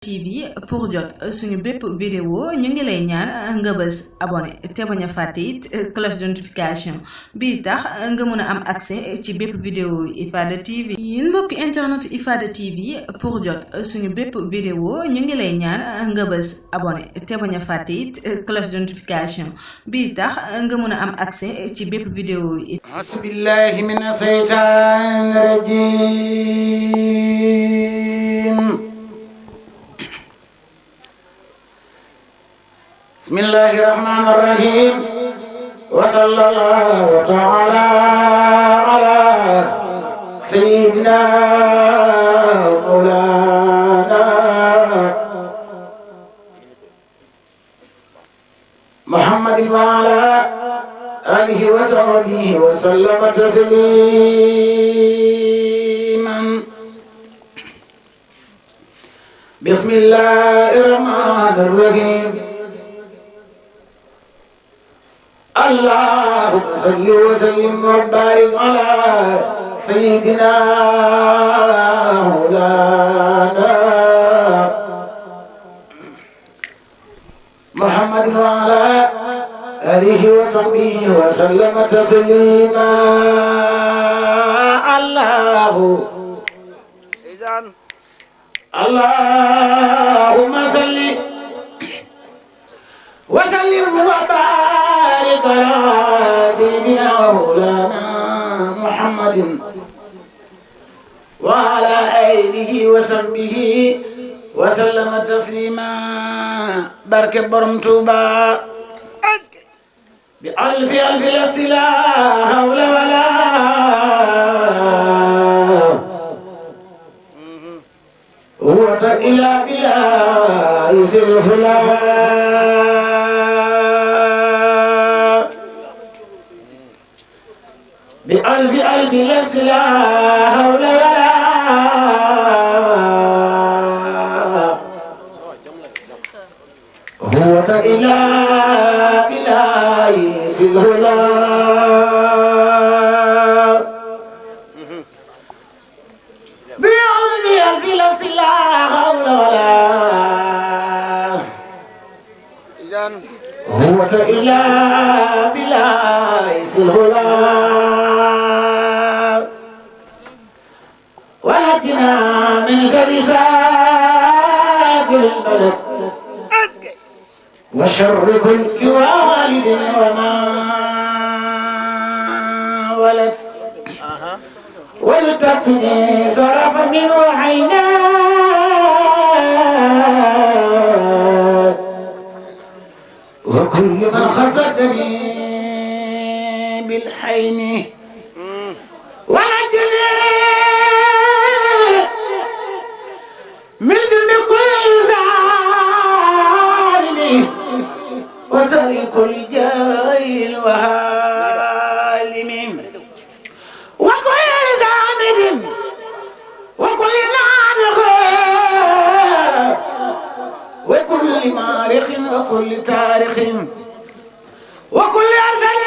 TV pour jot suñu bépp vidéo ñu ngi lay ñaan nga bës abonné te bañ a fàtte it cloche de notification bii tax nga mën a am accès ci bépp vidéo Ifada TV. yéen mbokki internet Ifada TV pour jot suñu bépp vidéo ñu ngi lay ñaan nga bës abonné te bañ a fàtte it cloche de notification bii tax nga mën a am accès ci bépp vidéo yi. Asbillahi mina seytaani rajiim. Bismillahi rahmani rahim. Wa sallallahu ta'ala ala sayyidina mawlana Muhammadin wa ala alihi wa sahbihi wa sallama tasliman. Bismillahir rahmanir rahim. Allahumma salli wa sallim wa barik ala sayyidina maulana Muhammadin wa ala alihi wa sahbihi wa sallama taslima. Allahumma salli wa sallim wa barik ala sayyidina maulana Muhammadin wa ala alihi wa sahbihi wa sallama taslima. Barke Borom Tuuba bi alfi lafsi la hawla wala quwwata illa billahi zil ula. bi alfi lafsi la hawla wala quwwata illa billahi zil ula. قوة إلا بالله سلولا. ونجنا من شر ساكن البلد وشر كل والد وما ولد. ولتكفني صرف من وحينا وكل من خصدني بالحين. ونجني من ذنب كل ظالم وسر كل جاهل وهالم وكل زامد وكل نادخ وكل مارخ وكل تاريخ وكل أرسل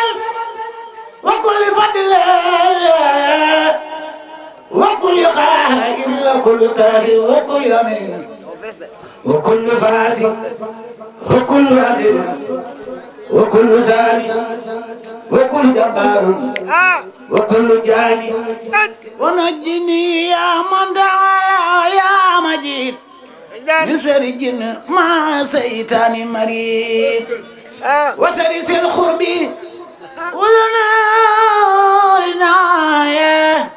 وكل فضل وكل خائن وكل كاهن وكل أمين وكل فاسد وكل أسد وكل زاني وكل جبار وكل جاني. ونجني يا من دعا يا مجيد من سر الجن مع سيطان مريض وسرس الخرب ونار ناية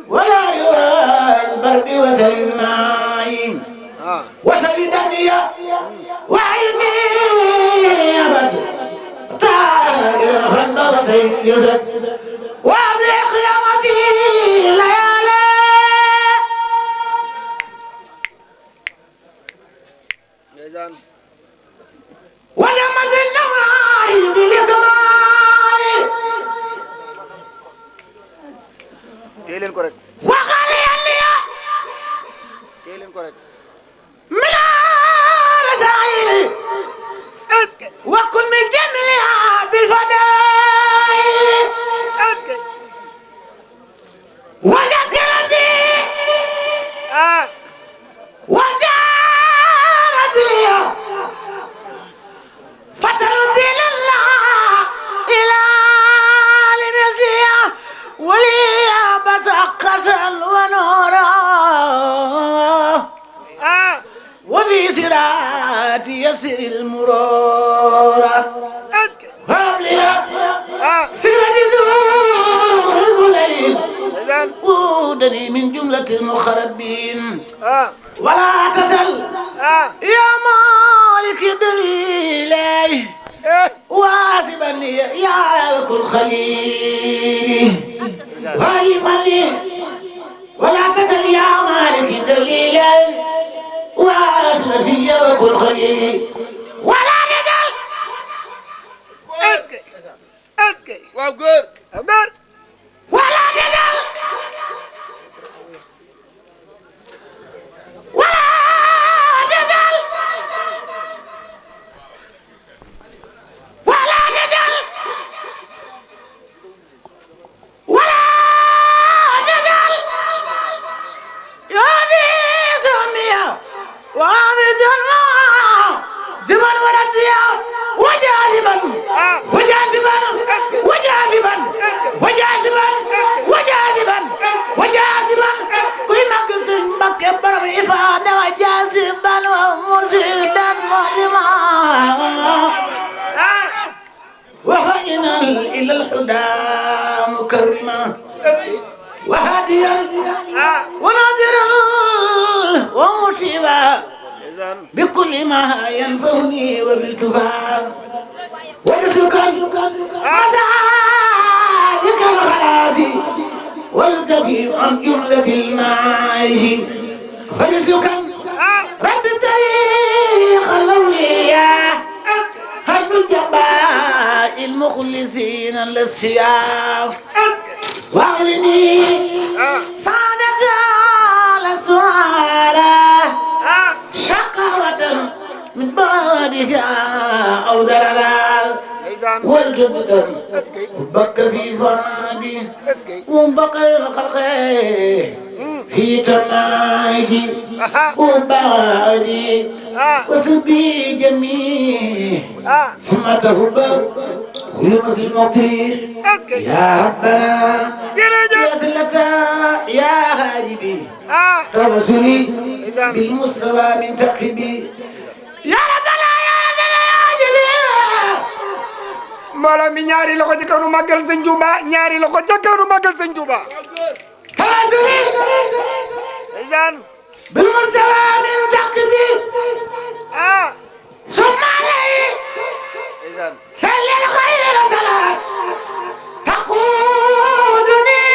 ولا يوال البرد وسر الماء وسر الدنيا وعلمي أبد طائر الخلق وسر يسر وأبلغ يوم في الليالي. ولما بالنهار بالكمال تيلين كوريك وقال لي تيلين كوريك من رسائل وكن من جميع بالفضائل وذكر بي وجاء بالخيرات يسر المرور هب لي سر بذور الليل ودني من جملة المخربين ولا تزل يا مالك دليلي واسبا لي يا كل خليلي غالبا لي ولا تزل يا مالك دليلي واسبا لي يا كل خليلي ولا تزل اسكي وقول ولا تزل وهينا إلى الحدى مكرما وهاديا وناظرا ومتيبا بكل ما ينفعني وبالتفاع ونسلكا مسالك الخلاص والكفي عن جملة المعايش ونسلكا رب الطريق الأولياء هل الجباء المخلصين الأصفياء واغلني سعادة الأسوار شقاوة من بعدها أو ضررا والجبدة بك في فادي وبقى الخلق في تماجي وبعدي وسبي جميع ثم تهب كل مسلم مطير يا ربنا يا سلتا يا هاجبي توسلي بالمستوى من تقبي يا ربنا يا هاجبي mbooloo mi ñaari loxo ci kaw nu màggal sëñ Touba ñaari loxo ca kaw nu màggal sëñ Touba توسلي ndeysaan بالمستوى من تقبي ثم عليه ndeysaan سل الخير سلام تقودني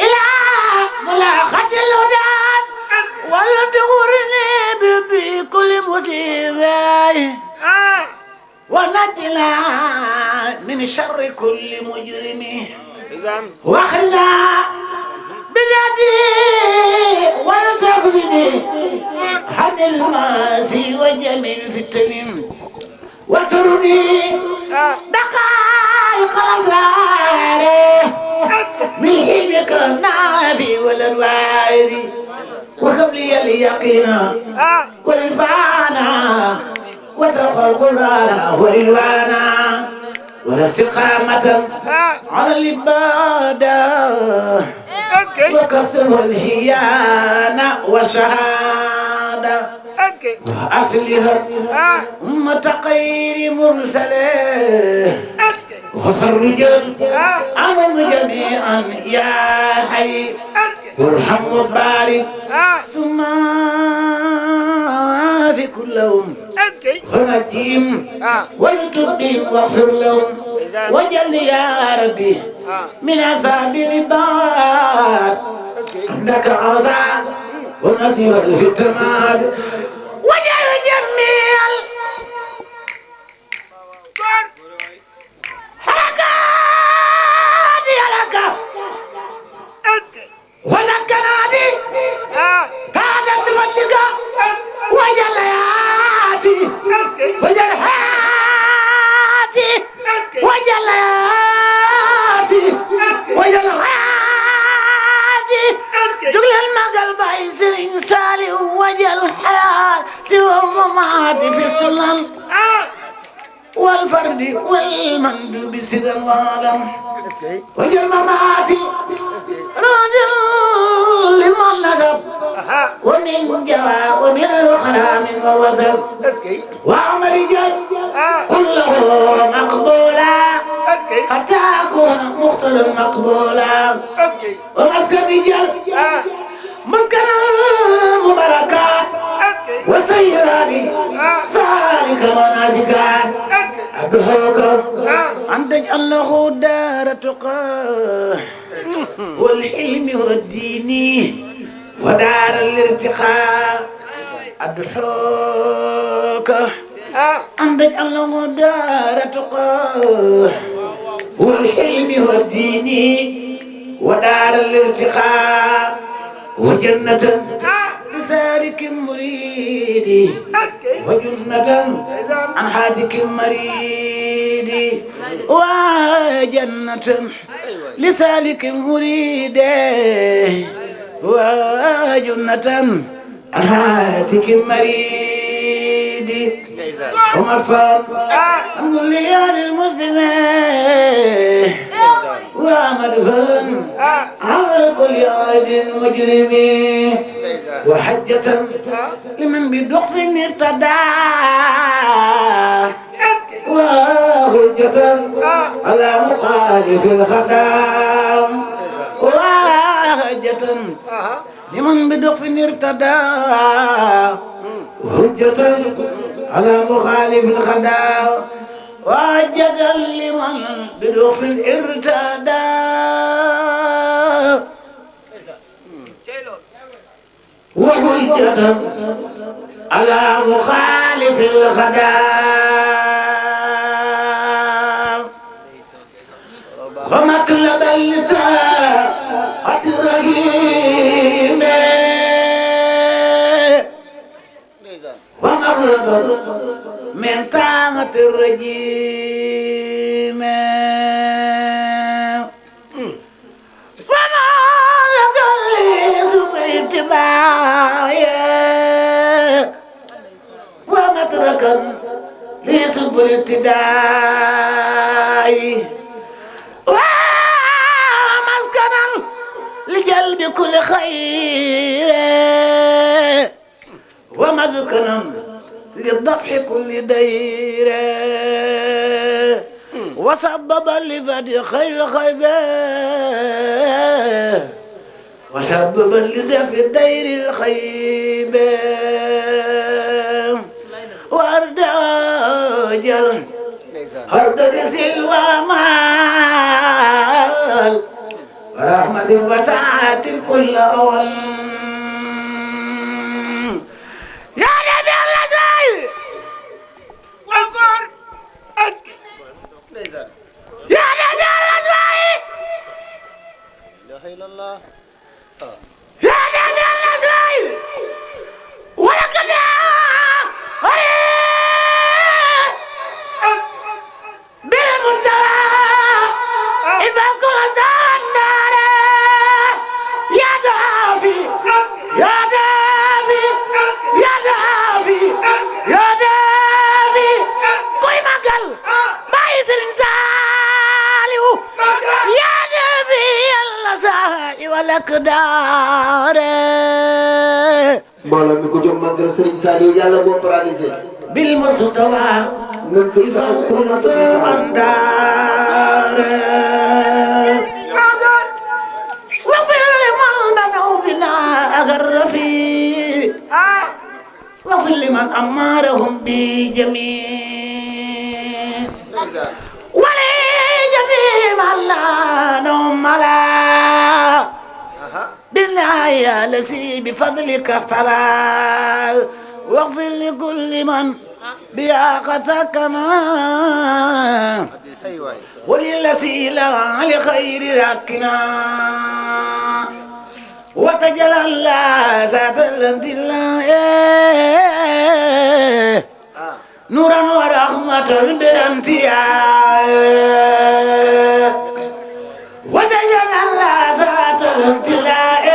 إلى ملاقاة الهدى ولتغرني بكل مسلم ونجنا من شر كل مجرم ndeysaan واخلنا بذاتي ولتغفني عن المعاصي وجميع الفتن وترني دقائق الأسرار من حلمك النافي والأنوار وقبلي اليقين والإنفانا وسوق القرآن والإلوانا والاستقامة على العبادة وكسر الهيانة والشهادة وأصلها أمة خير مرسلة وفرجا عنهم جميعا يا حي وارحم وبارك ثم في كلهم ونجيم ولتقيم واغفر لهم وجل يا ربي من أصحاب العباد عندك عزاء ونصير الهتماد وجل جميع حركات يلك وسكناتي كانت بفضلك وجل ياتي وجل هاتي وجل ياتي وجل هاتي جل المقل باي سرين سالي وجل حياتي ومماتي في السلال والفرد والمندوب سرا وعلم وجل مماتي رجل لمن نذب ومن جوا ومن خرام ووزر اسكي وعمل جل كله مقبولا اسكي حتى أكون مقتلا مقبولا اسكي ومسكن جل مسكن المباركات اسكي وسيراني سالك مناسكات اسكي أدعوك أن تجعل له دار تقى والحلم والدين ودار الارتقاء أدعوك أن تجعل له دار تقى والحلم والدين ودار الارتقاء وجنة لسالك مريد وجنة عن حاتك مريد وجنة لسالك مريد وجنة عن حاتك مريد ومرفان الحمد لله للمسلمين ومدفن على كل عيد مجرمين وحجة لمن بدخف ارتدى وحجة على مخالف الخدام وحجة لمن بدخف ارتدى وحجة على مخالف الخدام وحجة لمن بدخف ارتدى وحجة على مخالف الخدام ومقلب اللتاء الرجيم ومقلب من طاعة الرجيم وما لقليس باتباعي ومتركا لسب الابتداء ومسكنا لجلب كل خير ومسكنا للضبح كل دير وسببا لفتح خير خيبه وسببا لدفع دير الخيبه وارد اجل ارد سلوى مال ورحمة وسعة كل اول يا نبي الله زي وصار اسكي يا نبي الله زي لا اله الا الله يا نبي الله زي ولقد بالمستوى إذا كل سندر يا دافي يا دافي يا دافي يا دافي كوي مقل ما يصير ساليو يا دافي الله ساي ولك دار mbooloo mi ko jóg màggal Serigne Saliou yàlla boo paralysé بالمستوى إذا كل سندر وفي لمن منعوا بنا أغرفي وفي لمن أمارهم بجميل ولجميع من لا نوم لا بالله يا الذي بفضلك اختار واغفر لكل من بها قد سكنا وللذي لا لخير ركنا وتجلى الله ذات الله نورا ورحمة بالانتياء وتجلى الله ذات الانتلاء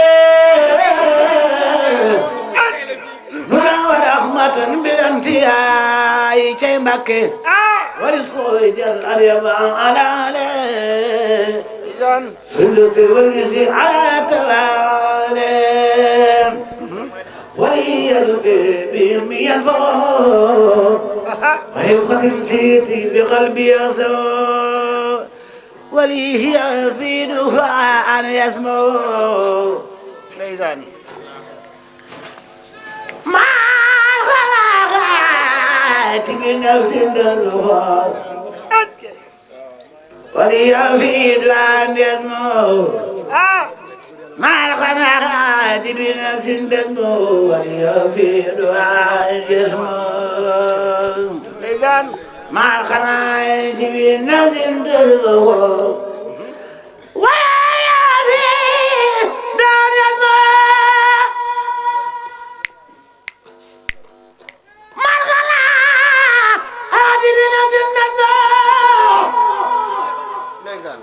نورا ورحمة بالانتياء شيمك ورزقه جل اليما على عليه إذن فلت والنسي على تلالي وليلفي بهم ينفو ويبقى سيتي بقلبي يسوع ولي هي في دفاع يسمو ndeysaan ما خلقت بنفس الدفاع aske ولي في دفاع يسمو ah ما خلقت بنفس الدفاع ولي في دفاع يسمو ndeysaan ما خلقت بنفس الدفاع ndeysaan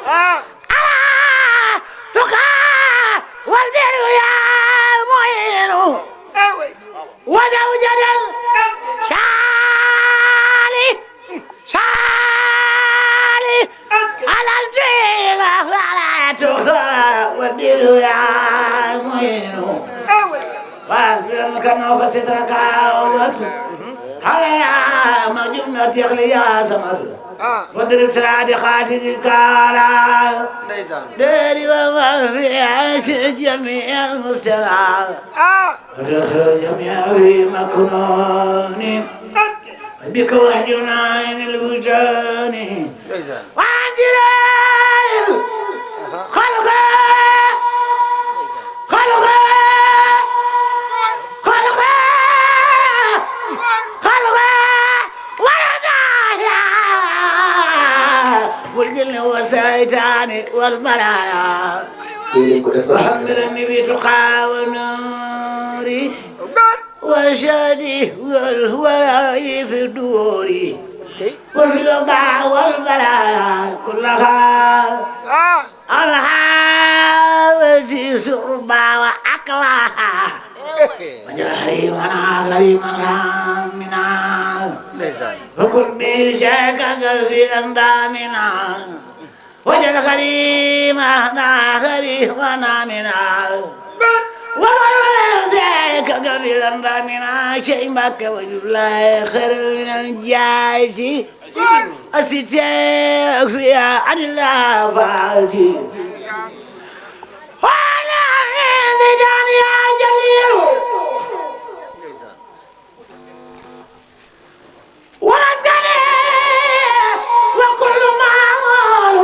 ah ah way ah way واصبر كما فسدك أولت هيا ما جبنا تغلي يا سمر ah وضرب سراد خاتم الكارا ndeysaan داري وما في عيش جميع المسترع ah ودخل جميع في مكنون aske بك وحدنا عين الوجدان ndeysaan وعند رأي خلقه خلقه والجن والشيطان والبلايا وحمد النبي تقى ونوري وشادي والهولاي في الدور وفي الوباء والبلايا كلها ah الحاوة شربا وأكلها وجل حريمنا غريما غامنا ndeysaan وكن بشيك قلبي أندامنا وجل غريمنا غريمنا منا وكن بشيك قلبي أندامنا شيء بك وجل خير من الجايش أسيتك فيها عن الله فاتي وأنا زيدان يا جليل ndeysaan ومسكني وكل ما أقول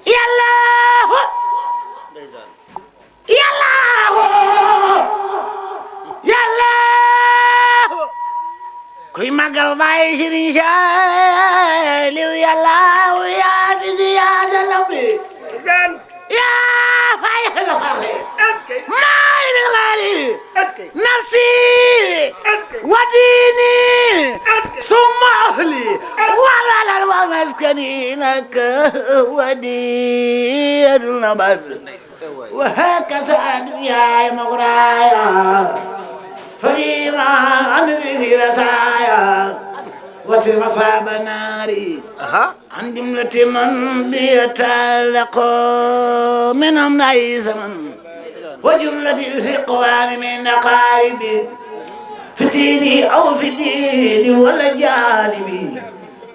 يا الله ndeysaan يا الله يا الله كي مقل باي شرين شالي يا الله يا بدي يا زلمي ndeysaan يا فاي الخير aske مالي بالغالي aske نفسي aske وديني aske ثم أهلي ولا ومسكنينك ودين النبض وهكذا دنياي مغرايا فريما أنذي في رسايا وسر مصاب ناري عن جملة من بيتعلق منهم نعيس من وجملة الفقوان من أقاربي في ديني أو في ديني ولا جانبي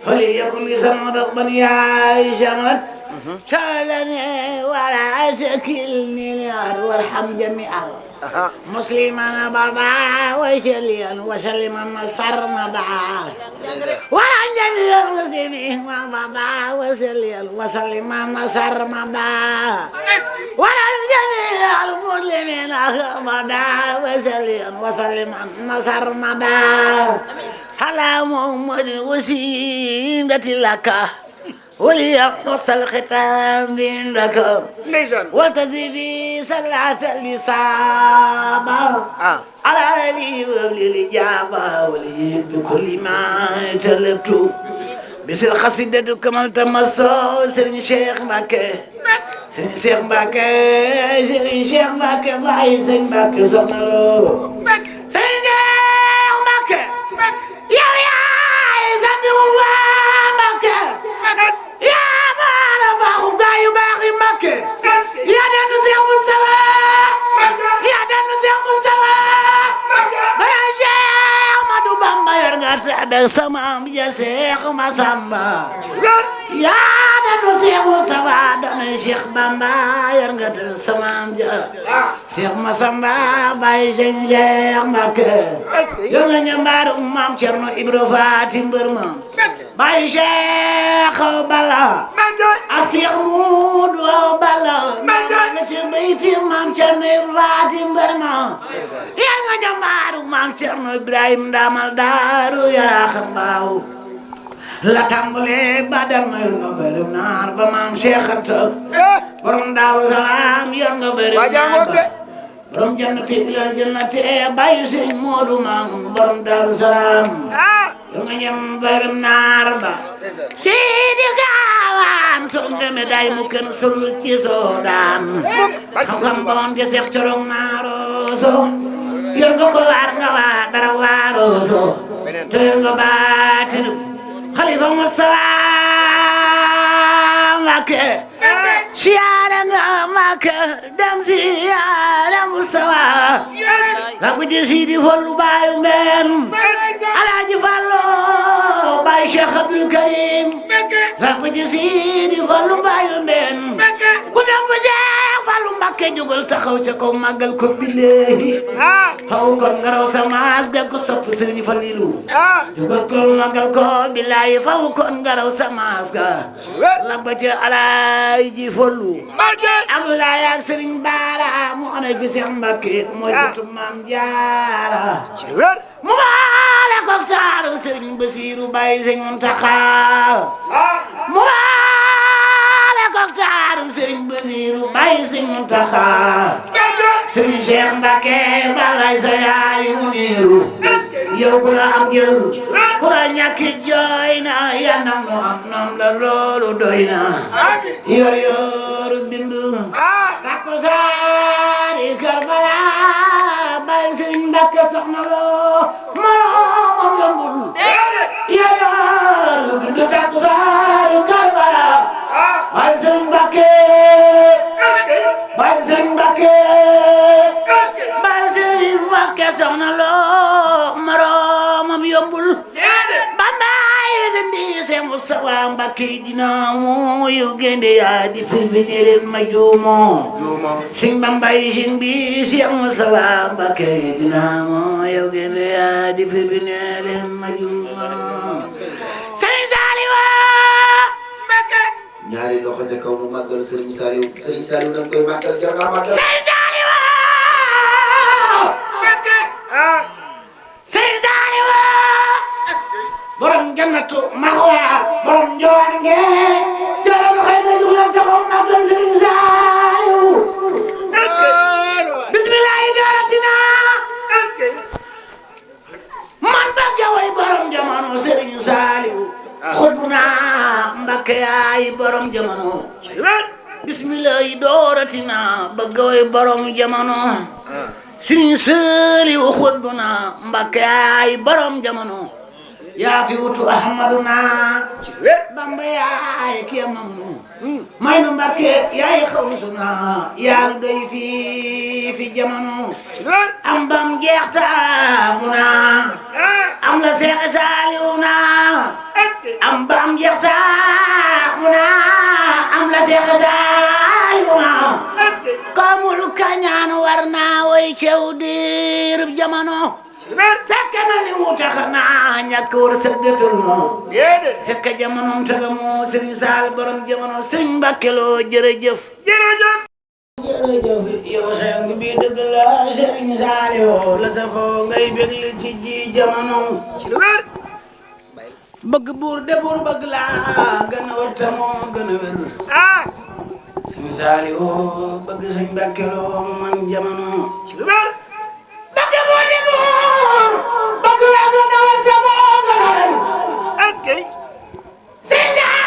فليكن لسان ضغبا يا شمت شالني ولا شكلني وارحم جميعا مسلما بردا وشليا وسلما سرمدا وعن جميع المسلمين بردا وشليا وسلما سرمدا وعن جميع المسلمين بردا وشليا وسلما سرمدا على محمد وسيلة لك وليقص الختام عندك وتزيد صلاة الإصابة على لي وللإجابة ولي بكل ما تلبت بسر قصيدة كما تمسو سرين شيخ مكة سرين شيخ مكة سرين شيخ مكة باي سرين مكة سنالو سرين شيخ مكة يا زمي مكة يا مانا باخو de sama ja Seex Masamba yaa da ko Seex Mustafa doon Seex Bamba yor nga te sama ja Seex Masamba Baay Sëñ Seex Mbàkke yor nga ñambaaru Maam Cerno Ibra Faati mbër ma Baay Seex Balla ak Seex Muudu Balla na ci bayti Maam Cerno Ibra Faati mbër ma yor nga ñambaaru Maam Cerno Ibrahim Ndamal Daaru Yaraax Mbaaw la tàmbale ba dal ma yor nga bëri naar ba Maam Seex Anta borom Daaru Salaam yor nga bëri naar ba borom jannati bila jannati Baay Sëñ Moodu Maamun borom Daaru Salaam yor nga ñam bëri naar ba Sidi Gaawaan sol nga médaille mu kenn sol ci Soodaan xam-xam bon te Seex Corong Maaroso yor nga ko waar nga waa dara Waaroso te yor nga baatinu Xalifa Mustafa Mbàkke siyaare nga Mbàkke dem siyaare Mustafa la ko ci Sidi Fallu baayu mbeen Alaaji Fallu baay Cheikh Abdul Karim la ko ci Sidi Fallu baayu mbeen ku dem ba Cheikh Fallu Mbàkke jógal taxaw ca kaw màggal ko billahi xaw kon nga raw sa maas ga ko sopp Sëriñ Falilu jógal ko màggal ko billahi faw kon nga raw sa maas ga la ba ca Alaaji Fallu Abdoulaye ak Sëriñ Baara mu ana fi Seex Mbàkke mooy bëtu Maam Jaara mu baale ko taaru Sëriñ Basiiru Baay Sëñ Muntaxa mu baale ko taaru Sëriñ Basiiru Baay Sëñ Muntaxa Sëriñ Cheikh Mbàkke balay sa yaay mu niiru yow ku la am jël ku la ñàkk jooy na ya nam nu am nam la loolu doy na yor yor bindu takku saari Karbala Baay Sëriñ Mbàkke soxna loo moroomam yombul yor yor bindu takku saari Karbala Baay Sëriñ Mbàkke Baay Sëriñ Mbàkke Baay Sëriñ Mbàkke soxna loo moroomam yombul Bambaay sendi Seex Mustafa Mbàkke dina moo yow gende yaa di firfine leen ma juumo Sëñ Bambaay sëñ bi Seex Mustafa Mbàkke dina moo yow gende yaa di firfine leen ma juumo Sëriñ Saaliw Mbàkke ñaari loxo ca kaw mu màggal Serigne Saliou Serigne Saliou dañ koy màggal jar naa màggal Sëriñ Saaliw Mbàkke Sëriñ Saaliw borom jannatu maxwa borom njoor nge jaral xëy na jugal ca kaw màggal Sëriñ Saaliw bismillahi jaratina man ba jaway borom jamono Sëriñ Saaliw xutbuna Mbàkke yaay borom jamono bismillahi dooratina bëgg way borom jamono Sëriñ Saaliw xutbuna Mbàkke yaay borom jamono yaa fi wutu Ahmaduna Bamba yaay kiyamam may nu Mbàkke yaay xawsuna yaa nu doy fi jamono am bam jeexta muna am la Seex Saaliw na am bam jeexta muna am la Seex Saaliw na kamul kañaan war naa way cew diirub jamono fekke na li wuute xanaa ñàkk war sa dëttal moo fekke jamonoom taga moo Sëriñ Saal borom jamono Sëriñ Mbàkke Lo jërëjëf yow sang bi dëgg la Sëriñ Saal yoo la sa foo ngay bégle ci ji jamono bëgg buur de buur bëgg la gën a wër te moo gën a wér Sëriñ Saal yoo bëgg Sëriñ Mbàkke Lo man jamono bëgg buur de buur bëgg la gën a wër te moo gën a wér Sëriñ Saal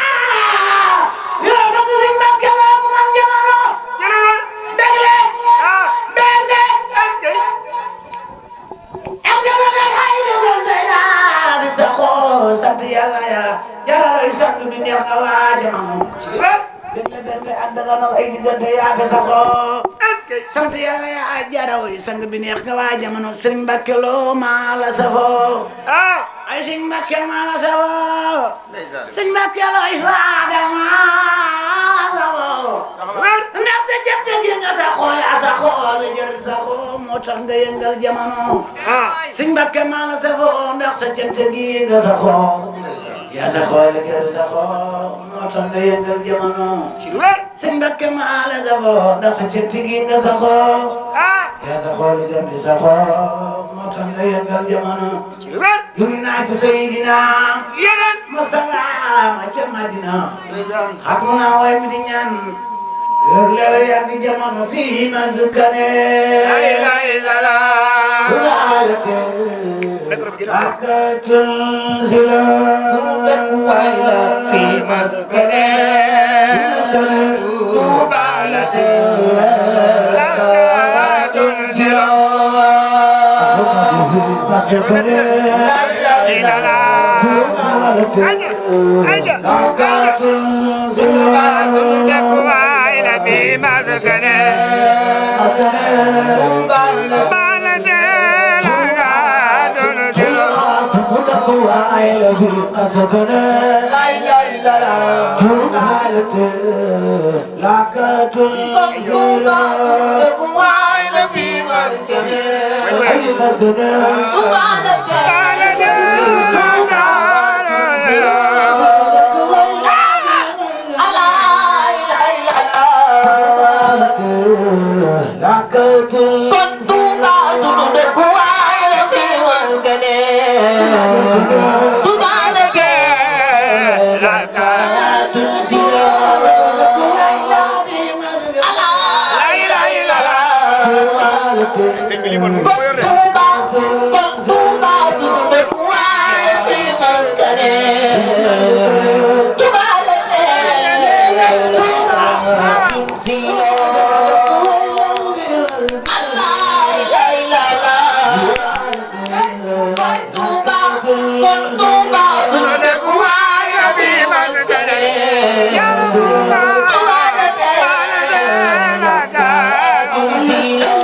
yoo bëgg Sëriñ Mbàkke Lo man jamono dégle berde am jëla nag ay dëggal te yaa bi sa xoo sant Yàlla ya jararoy sant bi neex na waa jamono dégle berde ak daganal ay diggante yaa bi sa xoo sant Yàlla ya jararoy sang bi neex nga waa jamono Sëriñ Mbàkke Lo maa la safoo ay sëñ Mbàkke maa la saboo sëñ Mbàkke looy faada maa la saboo ndax sa certe gi nga sa xool asa xool jër sa xool moo tax nga yëngal jamono sëñ Mbàkke maa la saboo ndax sa certe gi nga sa xool yaa sa xool jër sa xool moo tax nga yëngal jamono sëñ Mbàkke maa la saboo ndax sa certe gi nga sa xool yaa sa xool jër sa xool moo tax nga yëngal jamono yuri naa ci Seydina yeneen Mustafa ma ca Madina xam naa way mi di ñaan yor leer yàgg jamono fii ma sukkane ay lay lala akatul sila fii ma sukkane tubalate akatul sila aja tuba sunu dëkkuwaay la fi maskane balate la nga doon silo dëkkuwaay la fi maskane lay lay la la balate la nga doon silo dëkkuwaay la fi maskane kon Tuuba sunu dëkkuwaay la fi maskane Tuuba la ke rakatu silo kon Tuuba sunu dëkkuwaay la fi maskane Tuuba la ke rakatu silo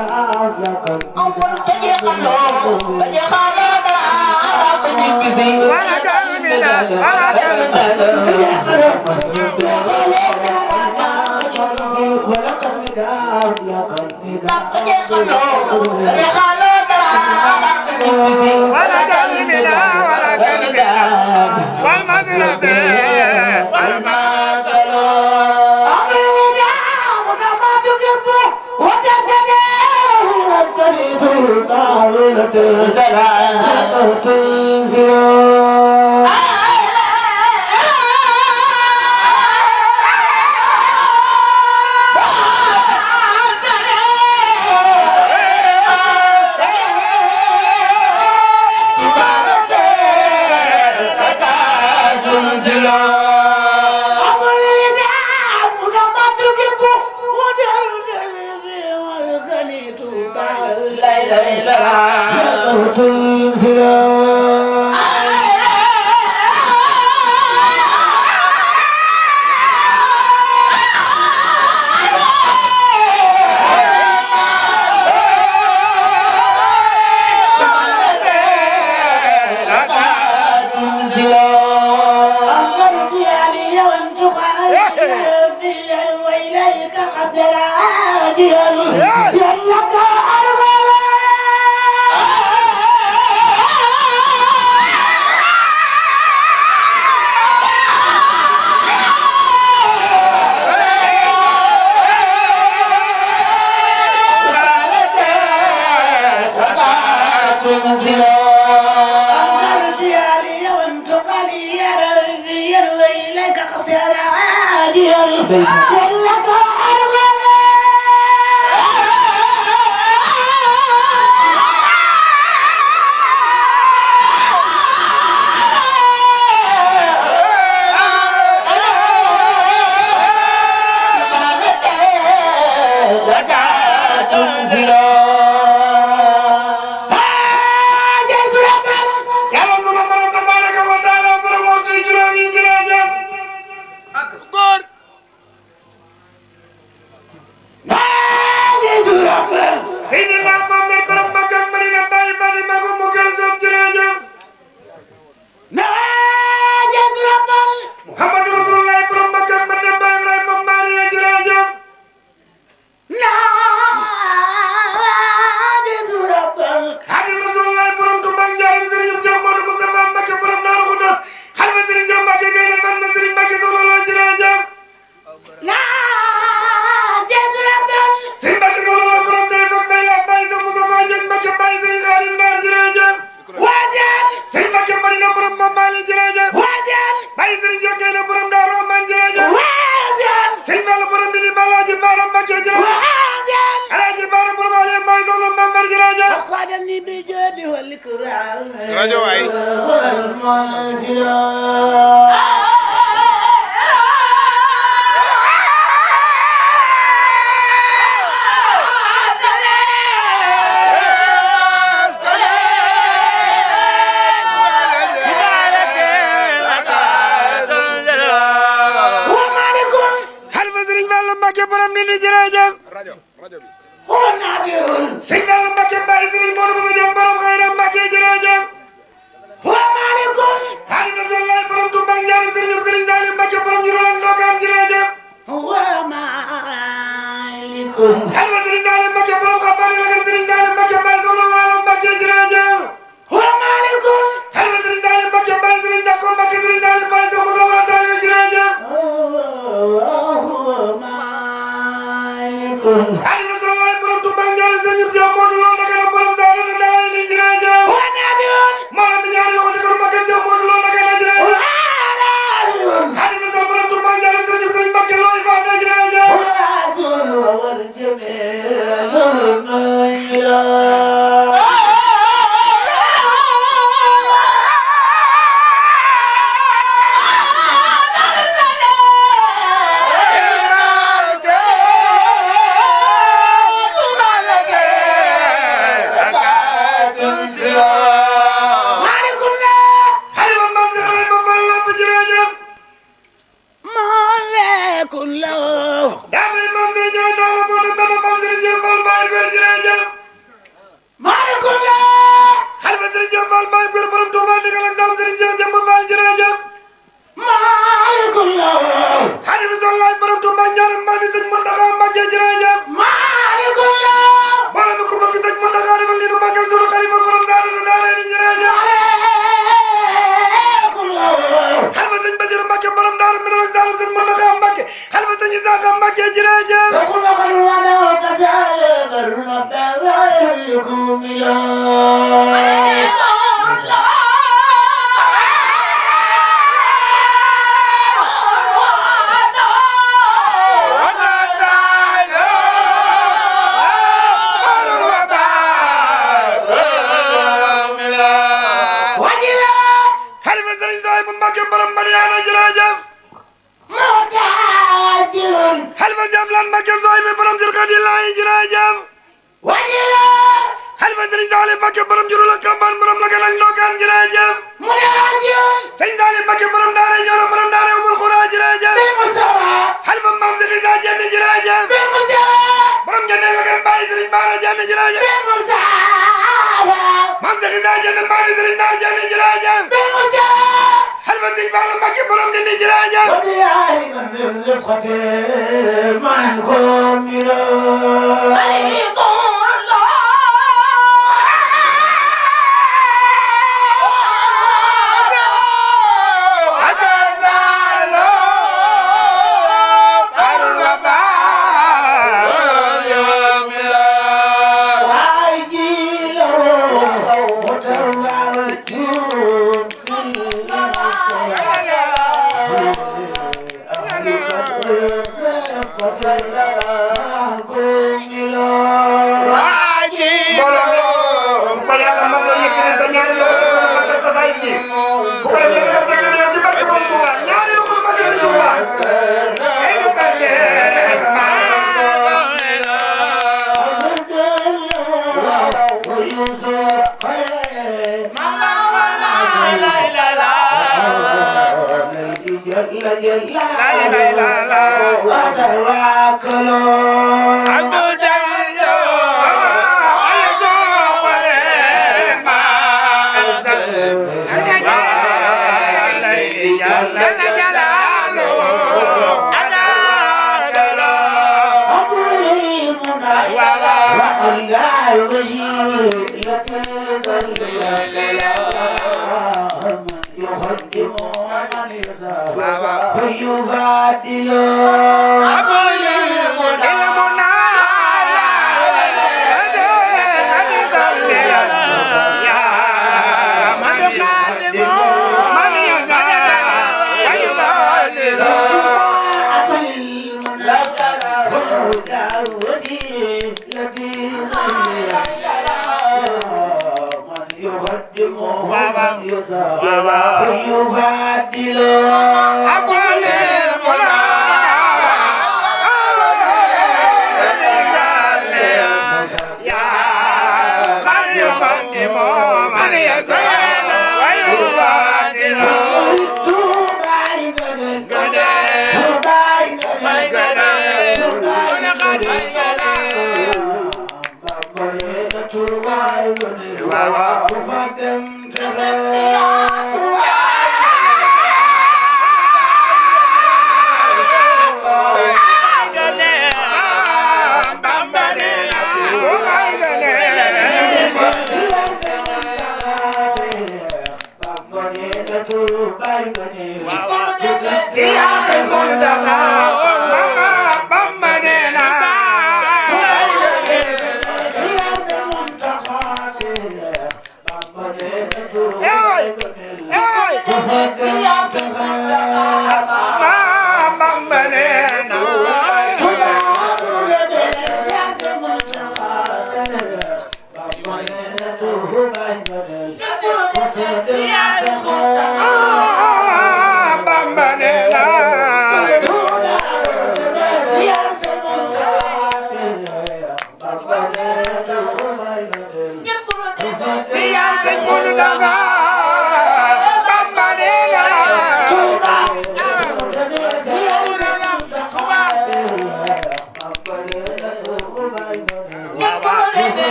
amul taje xaloo taje xaloo dara ko ñibbisi wala galmina wala taje xaloo dara ko ñibbisi wala galmina wala galmina wal masrabe wal makaro rajo waay Sëñ Balla Mbacké Baye Serigne Modou Moussa Dieng borom Xayra Mbacké jërëjëf wa maaleykum Xaadimu Rasuul borom Tuubaa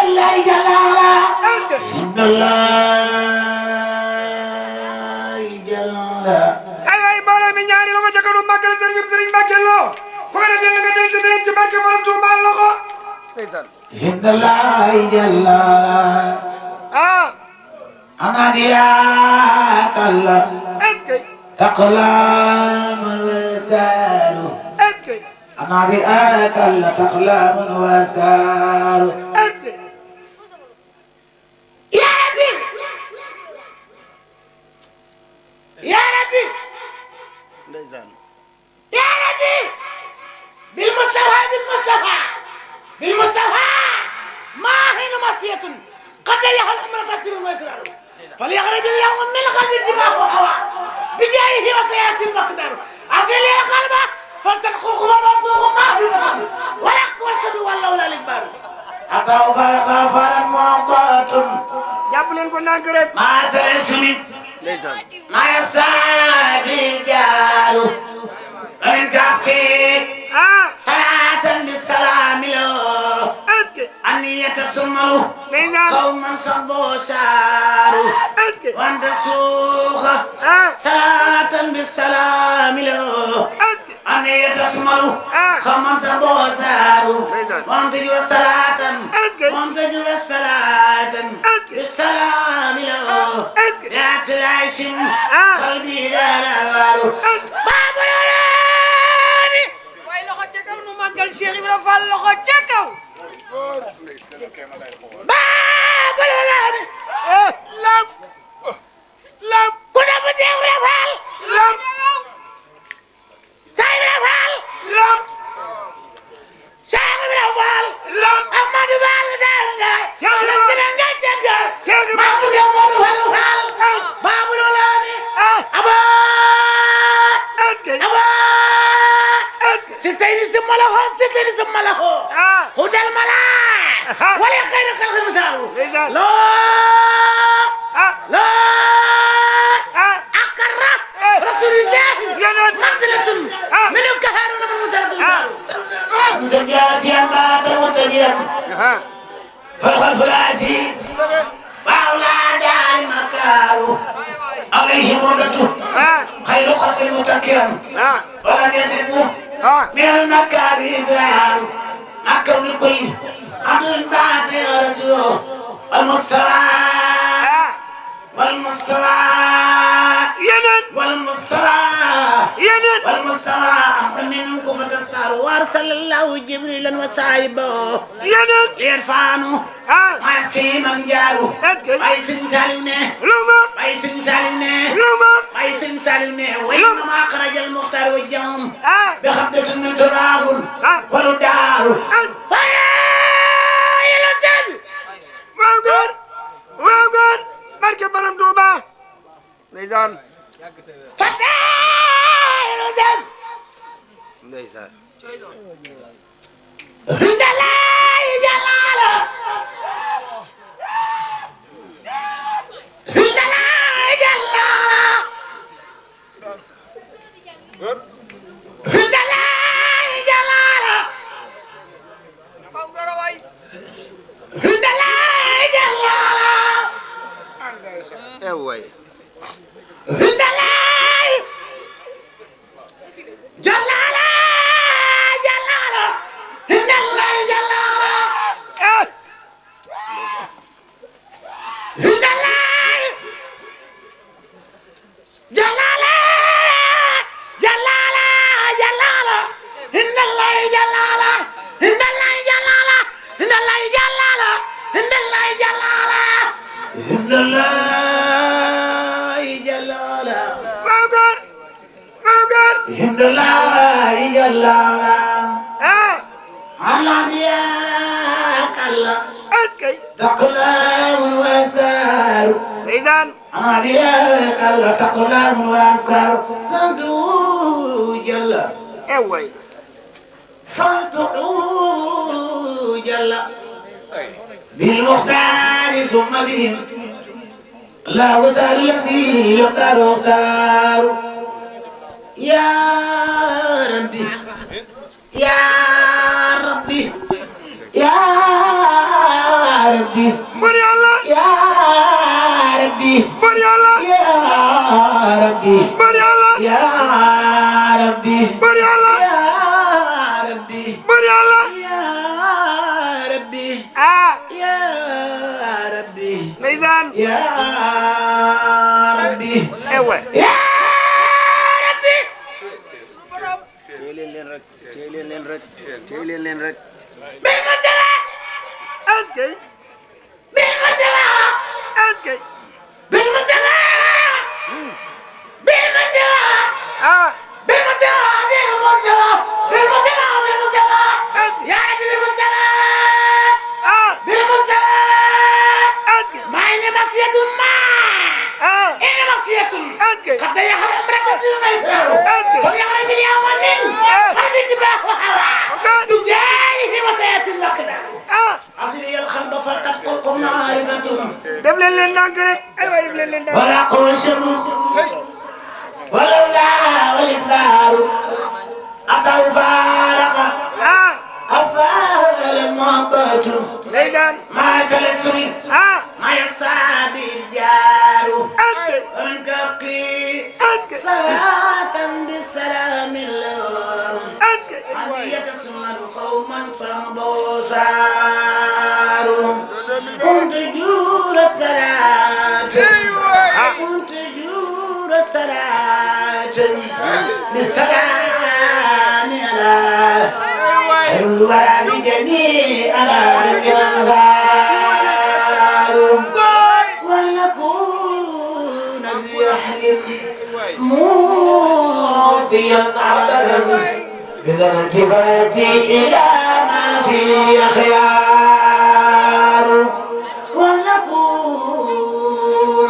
الله جلالا est-ce que عند الله جلالا ay waay mbooloo mi ñaari loxo ca kaw nu màggal sëriñ Mbàkke Lo ko defee nga del si den ci barke borom Tuuba loxo ndeysaan عند الله جلالا ah أنا دياك الله est-ce que تقلام الوزدار est-ce que أنا دياك الله تقلام الوزدار est-ce que يا ربي يا ربي ndeysaan يا ربي بالمصطفى بالمصطفى بالمصطفى ما هنا مسية قد يهل الأمر تسير ويسرار فليخرج اليوم من قلب الجباه وهوى بجاهه وسيأتي المقدار أصل القلب فلتدخل خبابته ما في الغرب ولك والسر واللولا الإجبار حتى أفارق أفارا معضات jàpp leen ko ndànk rek ما تلسمت ndeysaan ما يفسى بالجار فمن تبقي ah صلاة بالسلام له est-ce que أن يتسملوا ndeysaan قوما صبوا ساروا est-ce que وأنت سوخ ah صلاة بالسلام له est-ce que أن يتسملوا ah قوما صبوا ساروا ndeysaan وأنت جرى صلاة est-ce que وأنت جرى صلاة est-ce que بالسلام له est-ce que يا تلاشم ah قلبي دار الوارو est-ce que باب الولاني waaye loxo ca kaw nu màggal Cheikh Ibra Fall loxo ca kaw. باب الولاني lam lam كنا بتيغ برفال lam ساي برفال lam شاغ برفال lam أحمد فال ساينجا Cheikh Ibra نمت بنجا جنجا Cheikh Ibra ما بجي مودو فال فال باب الولاني ah أبا est-ce que أبا est-ce que ستين سمالهو ستين سمالهو ah هدى الملا ولا خير خلق مسارو ndeysaan لا ah لا ah أقر رسول الله yeneen منزلة من الكهارون من مسارة ah مسجات يا مات متجيا ah فالخلف الاسي واولاد المكارو عليهم مدته ah خير خلق المتكئ ah ولم يسلموا ah من المكار إدرار أكرم لكل عبد بعد يا رسول المصطفى ah والمصطفى yeneen والمصطفى yeneen والمصطفى منكم فتبصر وارسل الله جبريلا وصاحبه yeneen ليرفعنوا ah ما يبقي من جاره est-ce que باي سن سالمني lu ma باي سن سالمني lu ma باي سن سالمني وإنما خرج المختار وجههم ah بخبطة من تراب ah ولدار ah فلا يلزم waaw góor waaw góor barke borom Tuuba ndeysaan فلا يلزم ndeysaan عند الله جلاله عند الله جلاله عند الله جلاله kaw ngoro waay. عند الله جلاله eh waay عند الله جلاله جلاله عند الله جلاله eh عند الله جلاله جلاله جلاله عند الله جلاله عند الله جلاله عند الله جلاله عند الله جلاله عند الله جلاله waaw góor waaw góor عند الله جلاله ah على دياك الله est-ce que تقلام واسكار ndeysaan على دياك الله تقلام واسكار صندوق جل eh waay صندوق جل بالمختار ثم بهم لا وسال الذي يختار اختار يا ربي يا ربي يا rabbi bur yàlla ya rabbi bur yàlla ya rabbi bur yàlla ya rabbi bur yàlla ya rabbi bur yàlla ya rabbi ah ya rabbi ndeysaan ya rabbi ewe ya rabbi téye leen leen rek bil Mustafa est-ce que bil Mustafa est-ce que bil Mustafa bil Mustafa ah bil Mustafa bil Mustafa bil Mustafa bil Mustafa ya rabbi bil Mustafa ah bil Mustafa est-ce que ما إني مسيتون ما ah إني مسيتون est-ce que قد يخرج أمرك سيدنا يسرعه فليخرج اليوم من قلب اتباع هوى بجاهه وسيأتي المقدار ah أصلي القلب فقد قلت معرفة def leen ndànk rek ay waay def leen ndànk ولا قوى الشمس ولولا والإبدار أتوا فارق ah أفعال المحبة ndeysaan ما تلسني ah ما يصابي الجار est-ce que ومن كبقي est-ce que صلاة بالسلام اللهم est-ce que أن يتسمد قوما صبوا ساروا كنت جور الصلاة كنت جور الصلاة بالسلام على الورى بجميع الأنهار ولنكون بأهل موفيا أبدا بذا الالتفات إلى ما فيه خيار ولنكون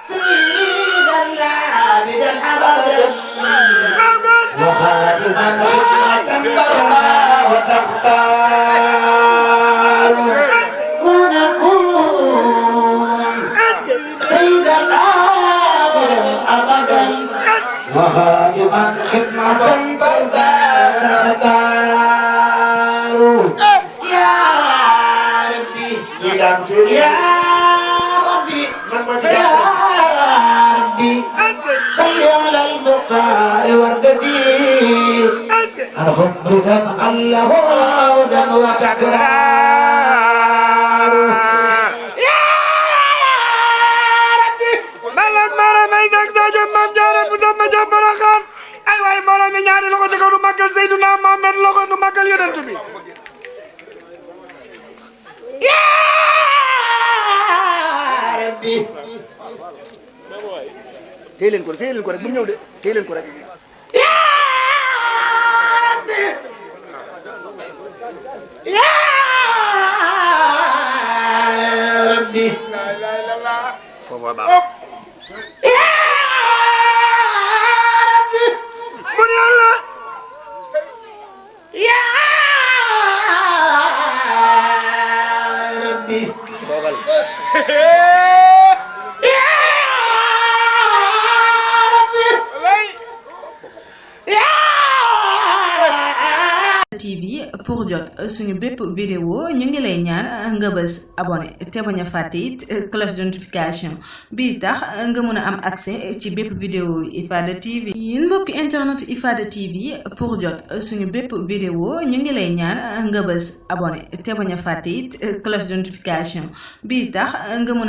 سيدا لابدا أبدا وخاتما تنبغى وتختار ونكون سيدا أبدا أبدا وخادما خدمة ترضى تختار يا ربي يا ربي يا ربي صل على المختار والدبير الحب تنقله عودا وتكرار يا ربي balak mara may sak sadio mam jaara bu sama jambarakan ay waay mbooloo mi ñaari loxo ci kaw nu màggal Seydina Mohamed loxo nu màggal yonent bi يا ربي téye leen ko rek bu ñëw de téye leen ko rek يا ربي يا ربي يا ربي bur yàlla يا ربي يا ربي يا TV pour jot suñu bépp vidéo ñu ngi lay ñaan nga bës abonné te bañ a fàtte it cloche de notification bi tax nga mën a am accès ci bépp vidéo Ifada TV yéen mbokki internet Ifada TV pour jot suñu bépp vidéo ñu ngi lay ñaan nga bës abonné te bañ a fàtte it cloche de notification bi tax nga mën